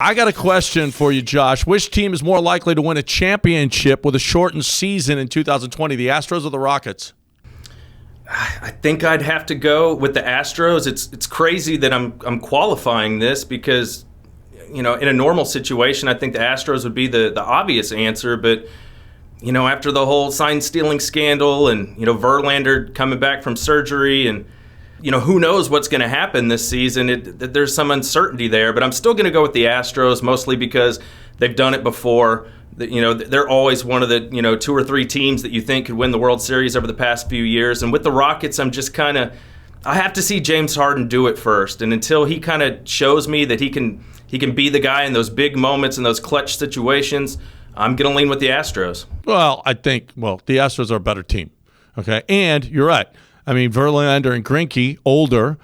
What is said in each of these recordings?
I got a question for you, Josh. Which team is more likely to win a championship with a shortened season in 2020, the Astros or the Rockets? I think I'd have to go with the Astros. It's crazy that I'm qualifying this because, in a normal situation, I think the Astros would be the obvious answer. But, after the whole sign stealing scandal and, Verlander coming back from surgery and, who knows what's going to happen this season. There's some uncertainty there, but I'm still going to go with the Astros, mostly because they've done it before. They're always one of the, 2 or 3 teams that you think could win the World Series over the past few years. And with the Rockets, I'm just I have to see James Harden do it first. And until he kind of shows me that he can be the guy in those big moments and those clutch situations, I'm going to lean with the Astros. Well, I think, the Astros are a better team. Okay. And you're right. I mean, Verlander and Greinke, older,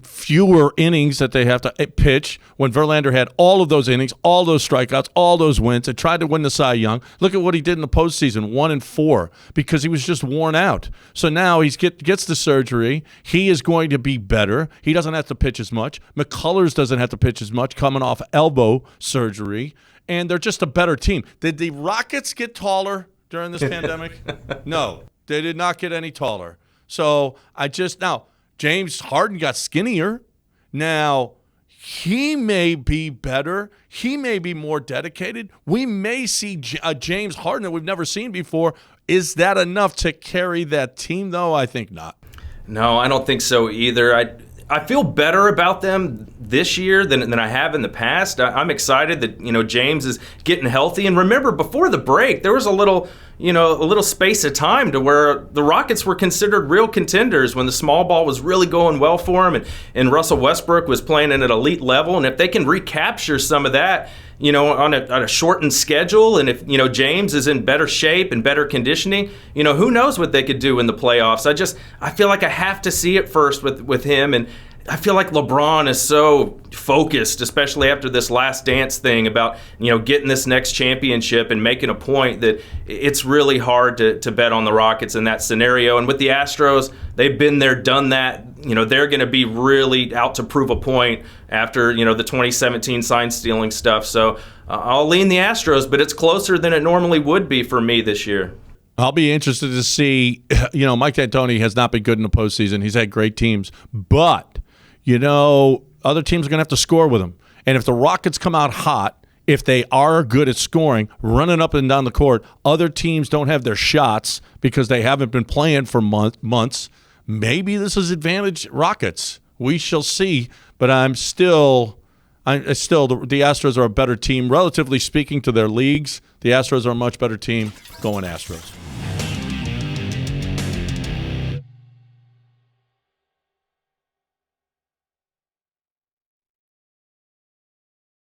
fewer innings that they have to pitch. When Verlander had all of those innings, all those strikeouts, all those wins, and tried to win the Cy Young. Look at what he did in the postseason, 1-4, because he was just worn out. So now he gets the surgery. He is going to be better. He doesn't have to pitch as much. McCullers doesn't have to pitch as much, coming off elbow surgery. And they're just a better team. Did the Rockets get taller during this pandemic? No, they did not get any taller. So now James Harden got skinnier. Now he may be better. He may be more dedicated. We may see a James Harden that we've never seen before. Is that enough to carry that team, though? I think not. No, I don't think so either. I feel better about them this year than I have in the past. I'm excited that James is getting healthy. And remember, before the break, there was a little space of time to where the Rockets were considered real contenders when the small ball was really going well for them, and Russell Westbrook was playing at an elite level. And if they can recapture some of that, on a shortened schedule, and if James is in better shape and better conditioning, who knows what they could do in the playoffs. I feel like I have to see it first with him. And I feel like LeBron is so focused, especially after this Last Dance thing, about getting this next championship and making a point that it's really hard to bet on the Rockets in that scenario. And with the Astros, they've been there, done that. They're going to be really out to prove a point after the 2017 sign stealing stuff. So I'll lean the Astros, but it's closer than it normally would be for me this year. I'll be interested to see. Mike D'Antoni has not been good in the postseason. He's had great teams, but other teams are going to have to score with him. And if the Rockets come out hot, if they are good at scoring, running up and down the court, other teams don't have their shots because they haven't been playing for months. Maybe this is advantage Rockets. We shall see. But the Astros are a better team. Relatively speaking to their leagues, the Astros are a much better team. Going Astros.